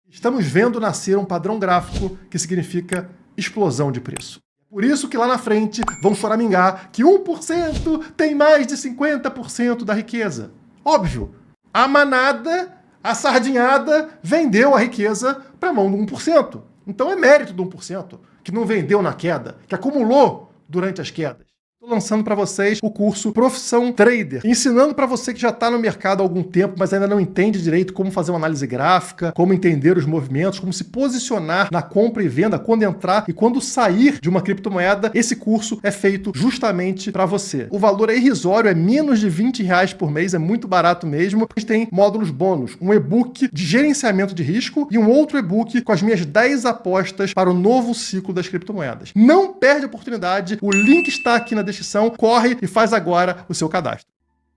Estamos vendo nascer um padrão gráfico que significa explosão de preço. Por isso que lá na frente vão choramingar que 1% tem mais de 50% da riqueza. Óbvio, a manada, a sardinhada, vendeu a riqueza para a mão do 1%. Então é mérito do 1%, que não vendeu na queda, que acumulou durante as quedas. Estou lançando para vocês o curso Profissão Trader, ensinando para você que já está no mercado há algum tempo, mas ainda não entende direito como fazer uma análise gráfica, como entender os movimentos, como se posicionar na compra e venda, quando entrar e quando sair de uma criptomoeda. Esse curso é feito justamente para você. O valor é irrisório, é menos de R$20 por mês, é muito barato mesmo. A gente tem módulos bônus, um e-book de gerenciamento de risco e um outro e-book com as minhas 10 apostas para o novo ciclo das criptomoedas. Não perde a oportunidade, o link está aqui na descrição, corre e faz agora o seu cadastro.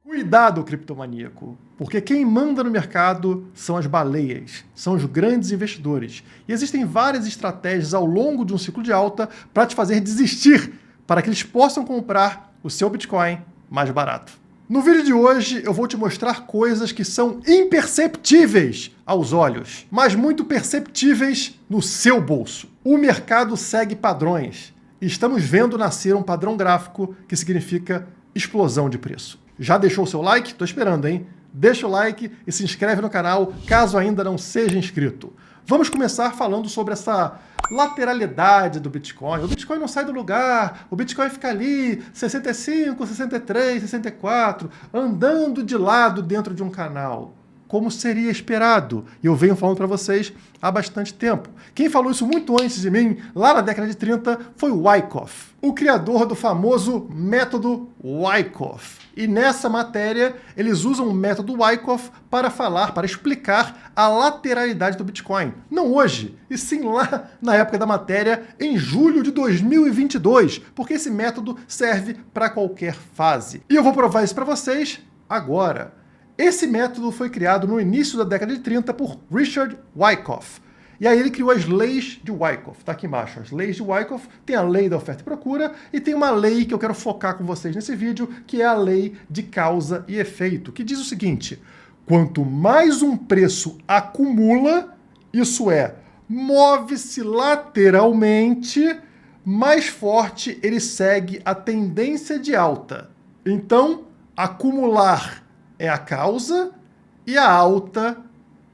Cuidado, criptomaníaco, porque quem manda no mercado são as baleias, são os grandes investidores. E existem várias estratégias ao longo de um ciclo de alta para te fazer desistir, para que eles possam comprar o seu Bitcoin mais barato. No vídeo de hoje eu vou te mostrar coisas que são imperceptíveis aos olhos, mas muito perceptíveis no seu bolso. O mercado segue padrões. Estamos vendo nascer um padrão gráfico que significa explosão de preço. Já deixou o seu like? Estou esperando, hein? Deixa o like e se inscreve no canal, caso ainda não seja inscrito. Vamos começar falando sobre essa lateralidade do Bitcoin. O Bitcoin não sai do lugar, o Bitcoin fica ali, 65, 63, 64, andando de lado dentro de um canal, como seria esperado. E eu venho falando para vocês há bastante tempo. Quem falou isso muito antes de mim, lá na década de 30, foi o Wyckoff, o criador do famoso método Wyckoff. E nessa matéria, eles usam o método Wyckoff para falar, para explicar a lateralidade do Bitcoin. Não hoje, e sim lá na época da matéria, em julho de 2022, porque esse método serve para qualquer fase. E eu vou provar isso para vocês agora. Esse método foi criado no início da década de 30 por Richard Wyckoff. E aí ele criou as leis de Wyckoff. Está aqui embaixo. As leis de Wyckoff. Tem a lei da oferta e procura e tem uma lei que eu quero focar com vocês nesse vídeo, que é a lei de causa e efeito, que diz o seguinte: quanto mais um preço acumula, isso é, move-se lateralmente, mais forte ele segue a tendência de alta. Então, acumular é a causa e a alta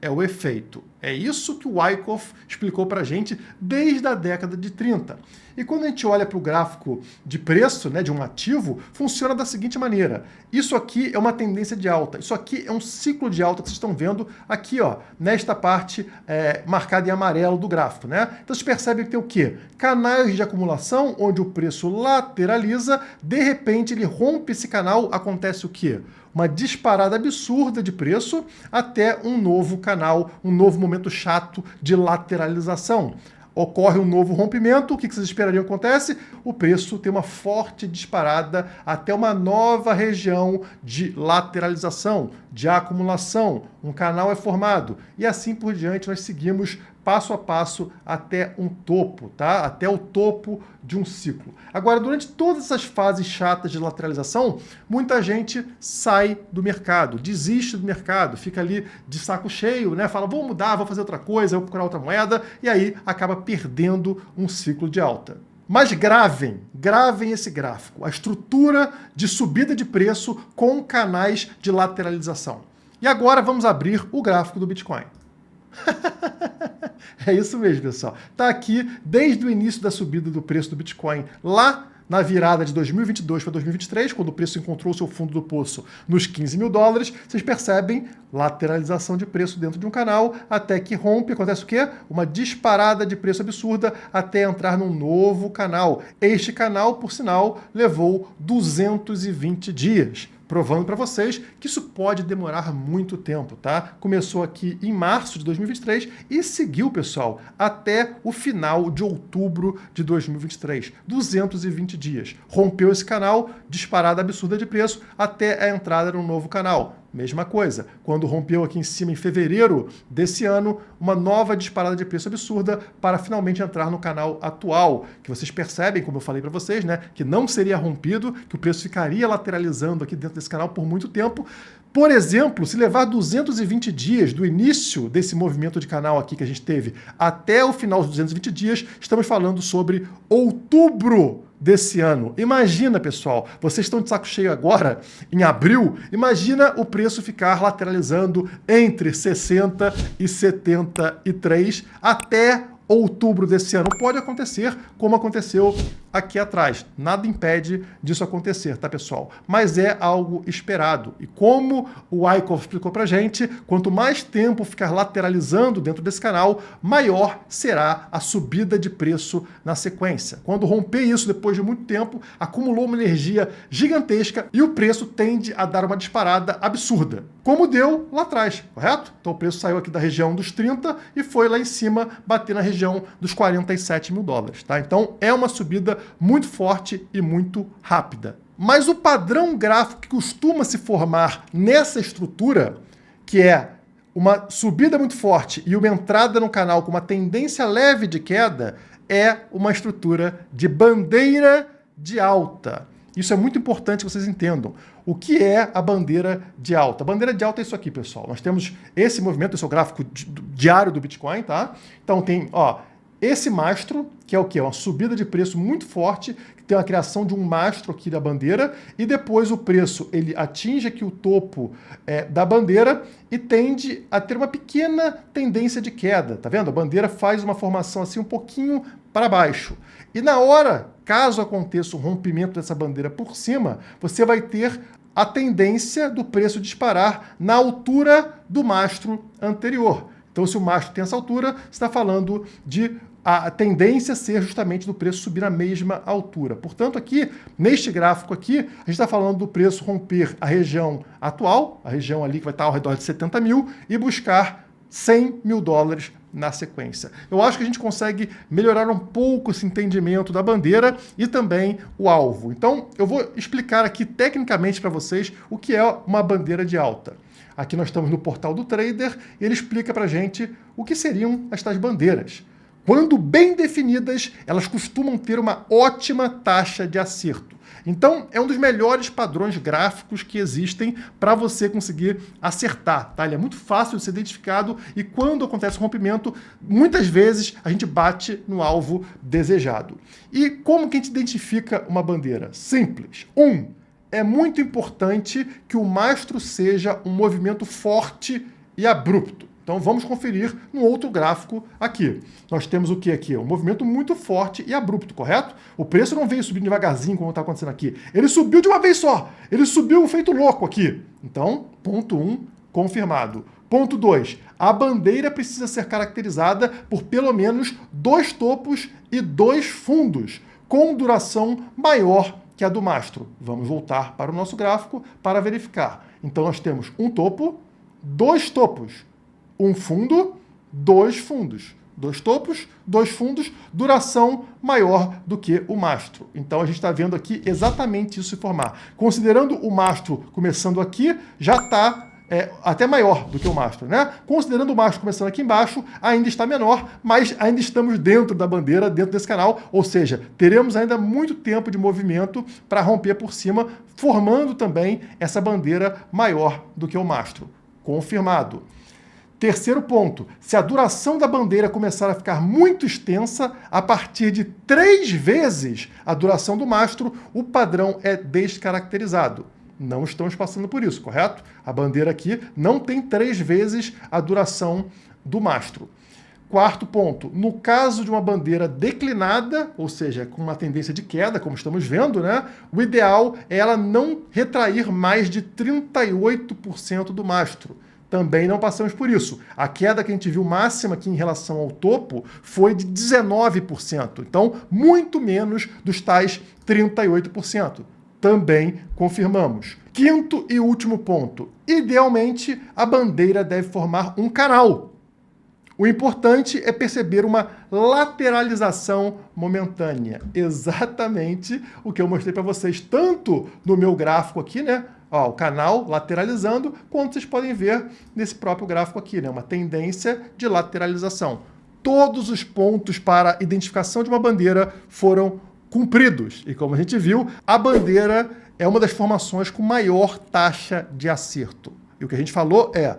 é o efeito. É isso que o Wyckoff explicou para a gente desde a década de 30. E quando a gente olha para o gráfico de preço, né, de um ativo, funciona da seguinte maneira. Isso aqui é uma tendência de alta. Isso aqui é um ciclo de alta que vocês estão vendo aqui, ó, nesta parte marcada em amarelo do gráfico, né? Então vocês percebem que tem o quê? Canais de acumulação, onde o preço lateraliza, de repente ele rompe esse canal, acontece o quê? Uma disparada absurda de preço até um novo canal, um novo momento chato de lateralização. Ocorre um novo rompimento, o que vocês esperariam que acontece? O preço tem uma forte disparada até uma nova região de lateralização, de acumulação. Um canal é formado e assim por diante nós seguimos passo a passo até um topo, tá? Até o topo de um ciclo. Agora, durante todas essas fases chatas de lateralização, muita gente sai do mercado, desiste do mercado, fica ali de saco cheio, né? Fala, vou mudar, vou fazer outra coisa, vou procurar outra moeda, e aí acaba perdendo um ciclo de alta. Mas gravem esse gráfico, a estrutura de subida de preço com canais de lateralização. E agora vamos abrir o gráfico do Bitcoin. É isso mesmo, pessoal. Está aqui desde o início da subida do preço do Bitcoin, lá na virada de 2022 para 2023, quando o preço encontrou seu fundo do poço nos 15 mil dólares, vocês percebem lateralização de preço dentro de um canal, até que rompe, acontece o quê? Uma disparada de preço absurda até entrar num novo canal. Este canal, por sinal, levou 220 dias. Provando para vocês que isso pode demorar muito tempo, tá? Começou aqui em março de 2023 e seguiu, pessoal, até o final de outubro de 2023. 220 dias. Rompeu esse canal, disparada absurda de preço, até a entrada no novo canal. Mesma coisa, quando rompeu aqui em cima em fevereiro desse ano, uma nova disparada de preço absurda para finalmente entrar no canal atual, que vocês percebem, como eu falei para vocês, né, que não seria rompido, que o preço ficaria lateralizando aqui dentro desse canal por muito tempo, Por exemplo, se levar 220 dias do início desse movimento de canal aqui que a gente teve até o final dos 220 dias, estamos falando sobre outubro desse ano. Imagina, pessoal, vocês estão de saco cheio agora, em abril, imagina o preço ficar lateralizando entre 60 e 73 até outubro desse ano. Pode acontecer como aconteceu aqui atrás. Nada impede disso acontecer, tá, pessoal? Mas é algo esperado. E como o Wyckoff explicou pra gente, quanto mais tempo ficar lateralizando dentro desse canal, maior será a subida de preço na sequência. Quando romper isso depois de muito tempo, acumulou uma energia gigantesca e o preço tende a dar uma disparada absurda, como deu lá atrás, correto? Então o preço saiu aqui da região dos 30 e foi lá em cima bater na região dos 47 mil dólares, tá? Então é uma subida muito forte e muito rápida. Mas o padrão gráfico que costuma se formar nessa estrutura, que é uma subida muito forte e uma entrada no canal com uma tendência leve de queda, é uma estrutura de bandeira de alta. Isso é muito importante que vocês entendam. O que é a bandeira de alta? A bandeira de alta é isso aqui, pessoal. Nós temos esse movimento, esse é o gráfico diário do Bitcoin, tá? Então tem, ó, esse mastro, que é o quê? Uma subida de preço muito forte, que tem a criação de um mastro aqui da bandeira, e depois o preço ele atinge aqui o topo da bandeira e tende a ter uma pequena tendência de queda, tá vendo? A bandeira faz uma formação assim um pouquinho para baixo. E na hora, caso aconteça um rompimento dessa bandeira por cima, você vai ter a tendência do preço disparar na altura do mastro anterior. Então, se o mastro tem essa altura, você está falando de a tendência ser justamente do preço subir na mesma altura. Portanto, aqui, neste gráfico aqui, a gente está falando do preço romper a região atual, a região ali que vai estar ao redor de 70 mil, e buscar 100 mil dólares na sequência. Eu acho que a gente consegue melhorar um pouco esse entendimento da bandeira e também o alvo. Então, eu vou explicar aqui tecnicamente para vocês o que é uma bandeira de alta. Aqui nós estamos no portal do Trader e ele explica para a gente o que seriam estas bandeiras. Quando bem definidas, elas costumam ter uma ótima taxa de acerto. Então, é um dos melhores padrões gráficos que existem para você conseguir acertar, tá? Ele é muito fácil de ser identificado e quando acontece o rompimento, muitas vezes a gente bate no alvo desejado. E como que a gente identifica uma bandeira? Simples. É muito importante que o mastro seja um movimento forte e abrupto. Então vamos conferir no outro gráfico aqui. Nós temos o que aqui? Um movimento muito forte e abrupto, correto? O preço não veio subindo devagarzinho como está acontecendo aqui. Ele subiu de uma vez só. Ele subiu feito louco aqui. Então, ponto 1, confirmado. Ponto 2, a bandeira precisa ser caracterizada por pelo menos 2 topos e 2 fundos, com duração maior que a do mastro. Vamos voltar para o nosso gráfico para verificar. Então nós temos um topo, 2 topos, um fundo, 2 fundos. 2 topos, 2 fundos, duração maior do que o mastro. Então a gente está vendo aqui exatamente isso se formar. Considerando o mastro começando aqui, já está até maior do que o mastro, né? Considerando o mastro começando aqui embaixo, ainda está menor, mas ainda estamos dentro da bandeira, dentro desse canal, ou seja, teremos ainda muito tempo de movimento para romper por cima, formando também essa bandeira maior do que o mastro. Confirmado. Terceiro ponto, se a duração da bandeira começar a ficar muito extensa, a partir de 3 vezes a duração do mastro, o padrão é descaracterizado. Não estamos passando por isso, correto? A bandeira aqui não tem 3 vezes a duração do mastro. Quarto ponto, no caso de uma bandeira declinada, ou seja, com uma tendência de queda, como estamos vendo, né? O ideal é ela não retrair mais de 38% do mastro. Também não passamos por isso. A queda que a gente viu máxima aqui em relação ao topo foi de 19%. Então, muito menos dos tais 38%. Também confirmamos. Quinto e último ponto. Idealmente, a bandeira deve formar um canal. O importante é perceber uma lateralização momentânea. Exatamente o que eu mostrei para vocês, tanto no meu gráfico aqui, né? Ó, o canal lateralizando, quanto vocês podem ver nesse próprio gráfico aqui, né? Uma tendência de lateralização. Todos os pontos para identificação de uma bandeira foram cumpridos. E como a gente viu, a bandeira é uma das formações com maior taxa de acerto. E o que a gente falou é,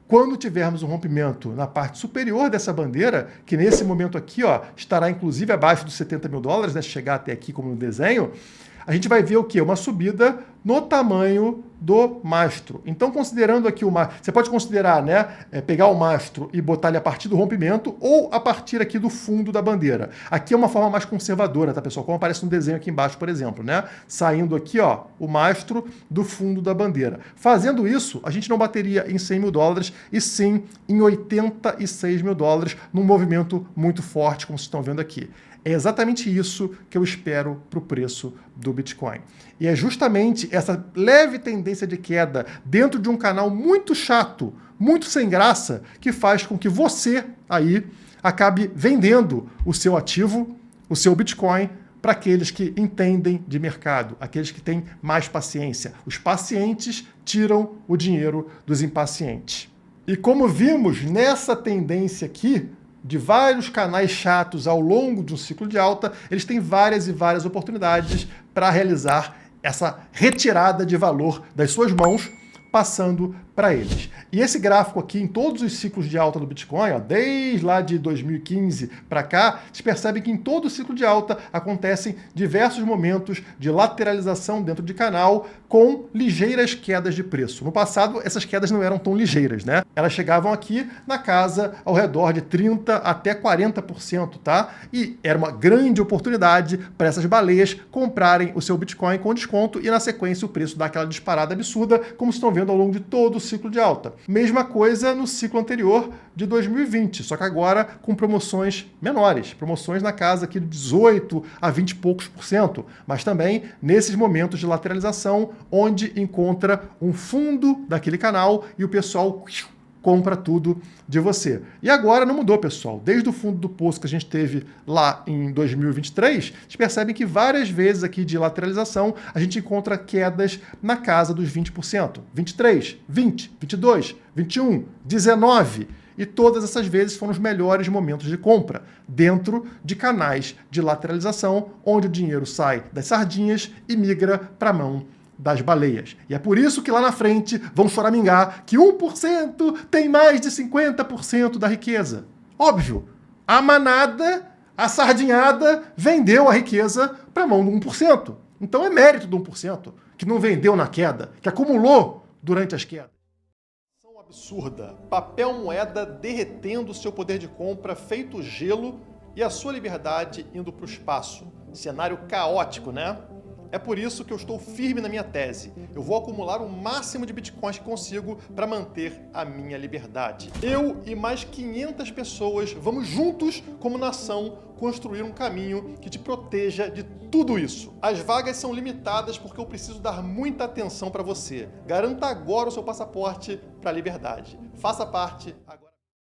quando tivermos um rompimento na parte superior dessa bandeira, que nesse momento aqui ó, estará inclusive abaixo dos 70 mil dólares, né, se chegar até aqui como no desenho, a gente vai ver o quê? Uma subida no tamanho do mastro. Então, considerando aqui o mastro, você pode considerar, né, pegar o mastro e botar ele a partir do rompimento ou a partir aqui do fundo da bandeira. Aqui é uma forma mais conservadora, tá, pessoal? Como aparece no desenho aqui embaixo, por exemplo, né? Saindo aqui, ó, o mastro do fundo da bandeira. Fazendo isso, a gente não bateria em 100 mil dólares e sim em 86 mil dólares num movimento muito forte, como vocês estão vendo aqui. É exatamente isso que eu espero para o preço do Bitcoin. E é justamente essa leve tendência de queda dentro de um canal muito chato, muito sem graça, que faz com que você aí acabe vendendo o seu ativo, o seu Bitcoin, para aqueles que entendem de mercado, aqueles que têm mais paciência. Os pacientes tiram o dinheiro dos impacientes. E como vimos nessa tendência aqui, de vários canais chatos ao longo de um ciclo de alta, eles têm várias e várias oportunidades para realizar essa retirada de valor das suas mãos, passando para eles. E esse gráfico aqui, em todos os ciclos de alta do Bitcoin, ó, desde lá de 2015 para cá, vocês percebem que em todo o ciclo de alta acontecem diversos momentos de lateralização dentro de canal com ligeiras quedas de preço. No passado, essas quedas não eram tão ligeiras, né? Elas chegavam aqui na casa ao redor de 30% até 40%, tá? E era uma grande oportunidade para essas baleias comprarem o seu Bitcoin com desconto e, na sequência, o preço dá aquela disparada absurda, como vocês estão vendo ao longo de todo o ciclo de alta. Mesma coisa no ciclo anterior de 2020, só que agora com promoções menores, promoções na casa aqui de 18 a 20 e poucos %, mas também nesses momentos de lateralização, onde encontra um fundo daquele canal e o pessoal compra tudo de você. E agora não mudou, pessoal. Desde o fundo do poço que a gente teve lá em 2023, vocês percebem que várias vezes aqui de lateralização a gente encontra quedas na casa dos 20%. 23, 20, 22, 21, 19. E todas essas vezes foram os melhores momentos de compra, dentro de canais de lateralização, onde o dinheiro sai das sardinhas e migra para a mão das baleias. E é por isso que lá na frente vão choramingar que 1% tem mais de 50% da riqueza. Óbvio, a manada, a sardinhada, vendeu a riqueza para a mão do 1%. Então é mérito do 1%, que não vendeu na queda, que acumulou durante as quedas. Absurda. Papel moeda derretendo seu poder de compra feito gelo e a sua liberdade indo para o espaço. Cenário caótico, né? É por isso que eu estou firme na minha tese. Eu vou acumular o máximo de bitcoins que consigo para manter a minha liberdade. Eu e mais 500 pessoas vamos juntos, como nação, construir um caminho que te proteja de tudo isso. As vagas são limitadas porque eu preciso dar muita atenção para você. Garanta agora o seu passaporte para a liberdade. Faça parte agora.